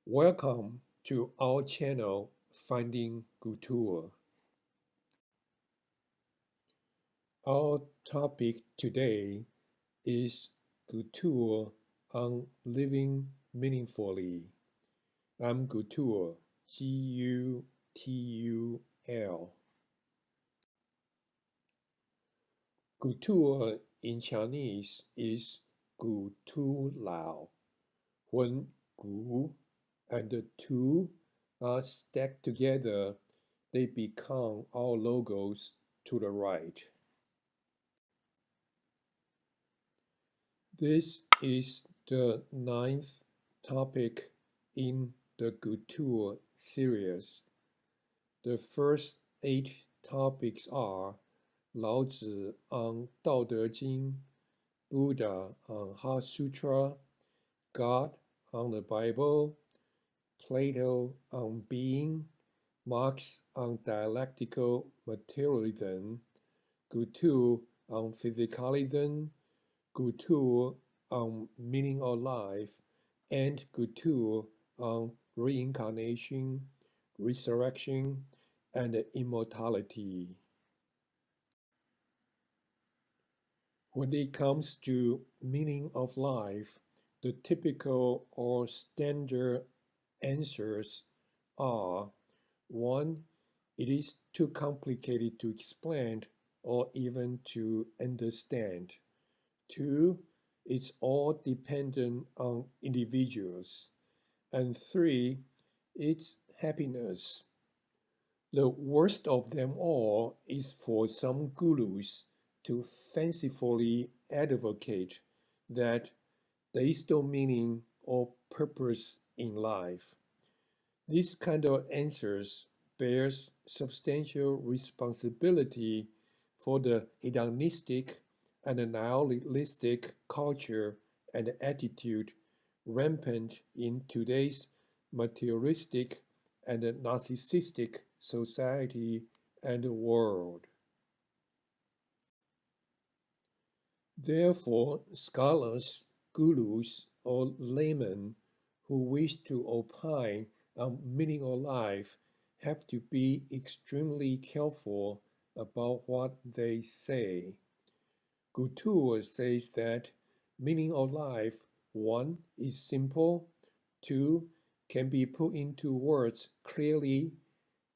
Welcome to our channel Finding GUTUL. Our topic today is GUTUL on living meaningfully. I'm GUTUL, G-U-T-U-L. GUTUL in Chinese is Gu Tu Lao. When Gu and the Tu are stacked together, they become our logos to the right. This is the 9th topic in the GUTUL series. The first 8 topics are Laozi on Dao De Jing, Buddha on Heart Sutra, God on the Bible, Plato on being, Marx on dialectical materialism, GUTUL on physicalism, GUTUL on meaning of life, and GUTUL on reincarnation, resurrection, and immortality. When it comes to meaning of life, the typical or standard answers are: 1. It is too complicated to explain or even to understand. 2. It's all dependent on individuals. And 3. It's happiness. The worst of them all is for some gurus to fancifully advocate that there is no meaning or purpose in life. This kind of answers bears substantial responsibility for the hedonistic and nihilistic culture and attitude rampant in today's materialistic and narcissistic society and world. Therefore, scholars, gurus, or laymen who wish to opine on meaning of life have to be extremely careful about what they say. GUTUL says that meaning of life, 1. is simple, 2. can be put into words clearly,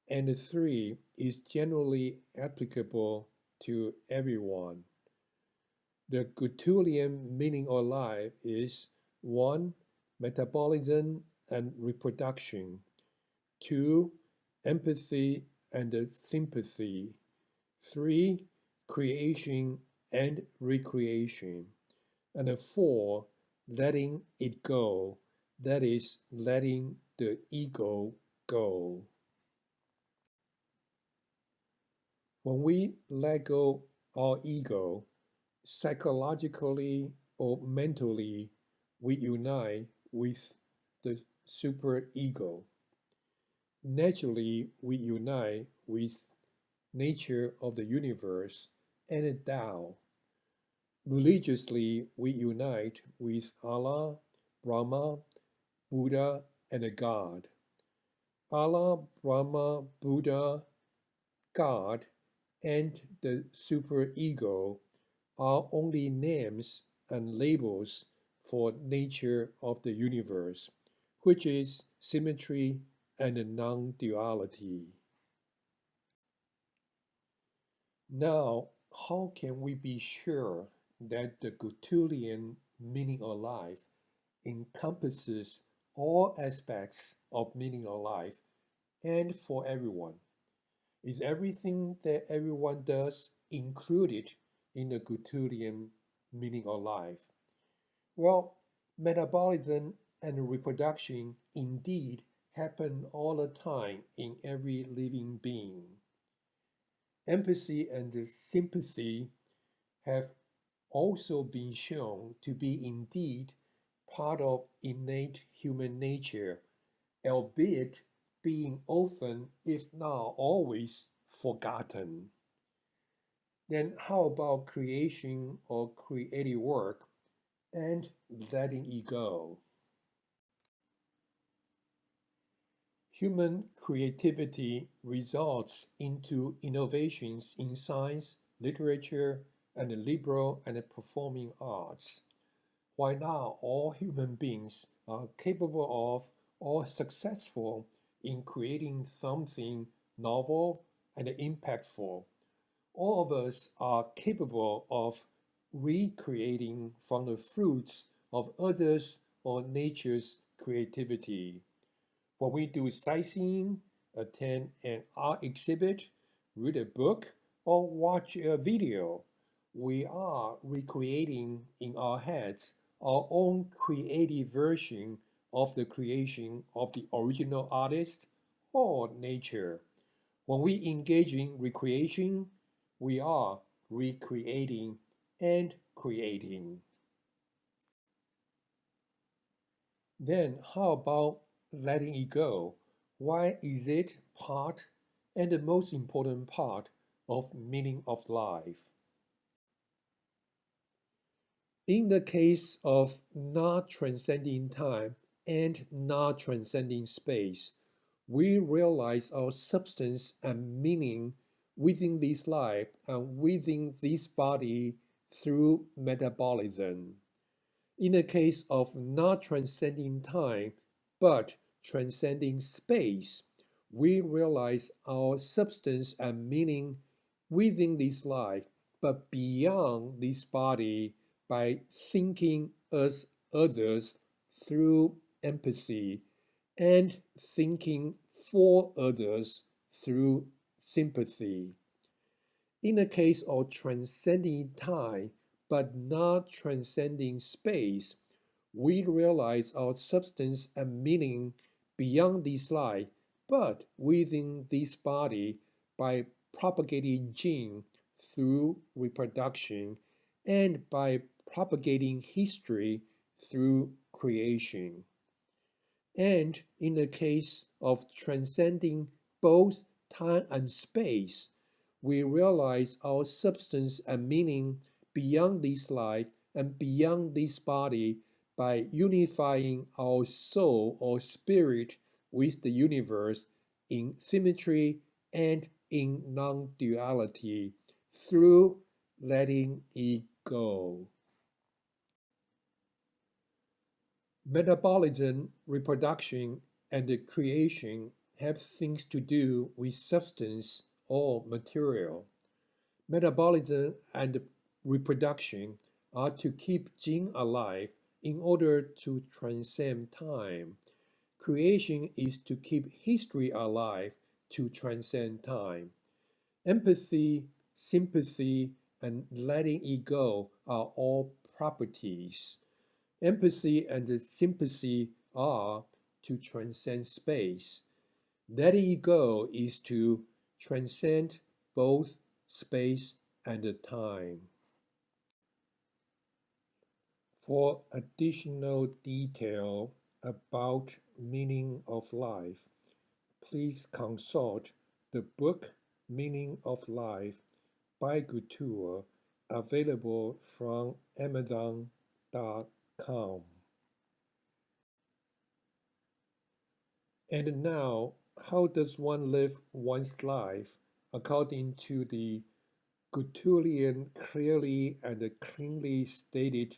and 3. is generally applicable to everyone. The Gutulian meaning of life is 1. metabolism and reproduction, 2. empathy and sympathy, 3. creation and recreation, and 4. letting it go, that is, letting the ego go. When we let go our ego, psychologically or mentally, we unite with the superego. Naturally, we unite with nature of the universe and Tao. Religiously, we unite with Allah, Brahma, Buddha, and God. Allah, Brahma, Buddha, God, and the superego are only names and labels for nature of the universe, which is symmetry and non-duality. Now, how can we be sure that the Gutulian meaning of life encompasses all aspects of meaning of life and for everyone? Is everything that everyone does included in the Gutulian meaning of life? Well, metabolism and reproduction indeed happen all the time in every living being. Empathy and sympathy have also been shown to be indeed part of innate human nature, albeit being often, if not always, forgotten. Then how about creation or creative work and letting it go? Human creativity results into innovations in science, literature, and the liberal and the performing arts. While not all human beings are capable of or successful in creating something novel and impactful, all of us are capable of recreating from the fruits of others or nature's creativity. When we do sightseeing, attend an art exhibit, read a book, or watch a video, we are recreating in our heads our own creative version of the creation of the original artist or nature. When we engage in recreation, we are recreating and creating. Then how about letting it go? Why is it part and the most important part of meaning of life? In the case of not transcending time and not transcending space, we realize our substance and meaning within this life and within this body through metabolism. In the case of not transcending time, but transcending space, we realize our substance and meaning within this life, but beyond this body by thinking as others through empathy and thinking for others through sympathy. In the case of transcending time but not transcending space, we realize our substance and meaning beyond this life, but within this body by propagating gene through reproduction and by propagating history through creation. And in the case of transcending both time and space, we realize our substance and meaning beyond this life and beyond this body by unifying our soul or spirit with the universe in symmetry and in non duality through letting it go. Metabolism, reproduction, and the creation have things to do with substance or material. Metabolism and reproduction are to keep gene alive in order to transcend time. Creation is to keep history alive to transcend time. Empathy, sympathy, and letting it go are all properties. Empathy and sympathy are to transcend space. Letting it go is to transcend both space and time. For additional detail about meaning of life, please consult the book Meaning of Life by GUTUL, available from Amazon.com. And now, how does one live one's life according to the Gutulian clearly and cleanly stated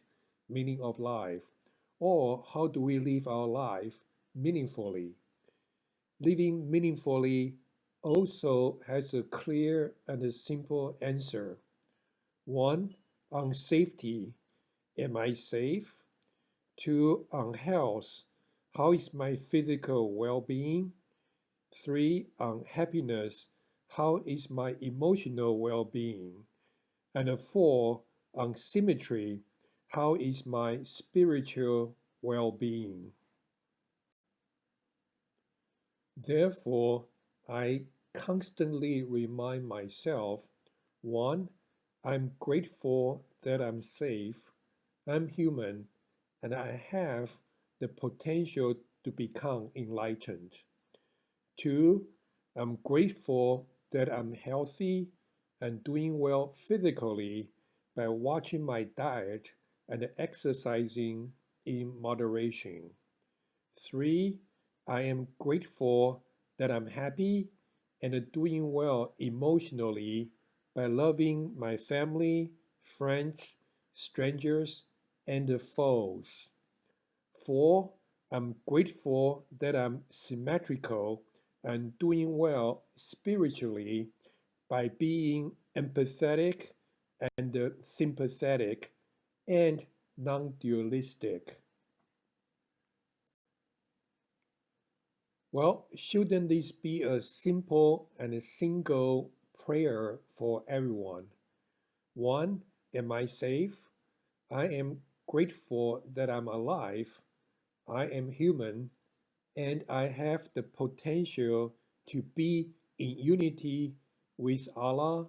meaning of life? Or how do we live our life meaningfully? Living meaningfully also has a clear and a simple answer. One, on safety. Am I safe? Two, on health. How is my physical well-being? Three, on happiness. How is my emotional well-being? And four, on symmetry. How is my spiritual well-being? Therefore, I constantly remind myself, one, I'm grateful that I'm safe, I'm human, and I have the potential to become enlightened. Two, I'm grateful that I'm healthy and doing well physically by watching my diet and exercising in moderation. Three, I am grateful that I'm happy and doing well emotionally by loving my family, friends, strangers, and foes. 4. I'm grateful that I'm symmetrical and doing well spiritually by being empathetic and sympathetic and non-dualistic. Well, shouldn't this be a simple and a single prayer for everyone? 1. Am I safe? I am grateful that I'm alive. I am human and I have the potential to be in unity with Allah,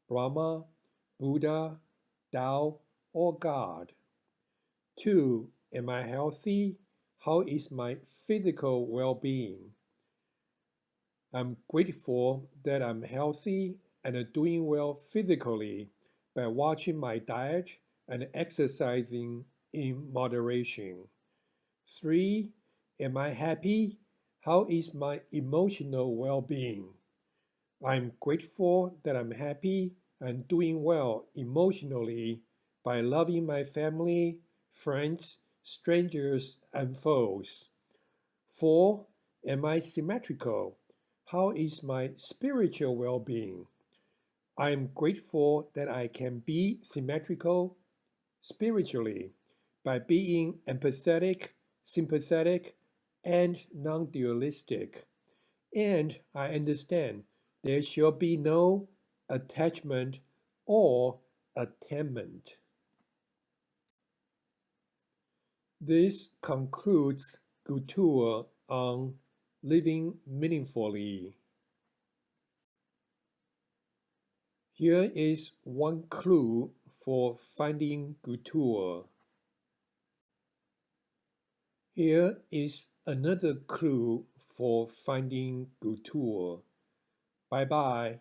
Brahma, Buddha, Tao, or God. 2. Am I healthy? How is my physical well being? I'm grateful that I'm healthy and doing well physically by watching my diet and exercising in moderation. 3. Am I happy? How is my emotional well being? I'm grateful that I'm happy and doing well emotionally by loving my family, friends, strangers, and foes. 4. Am I symmetrical? How is my spiritual well being? I am grateful that I can be symmetrical spiritually by being empathetic, sympathetic, and non dualistic. And I understand there shall be no attachment or attainment. This concludes GUTUL on living meaningfully. Here is one clue for finding GUTUL. Here is another clue for finding GUTUL. Bye bye.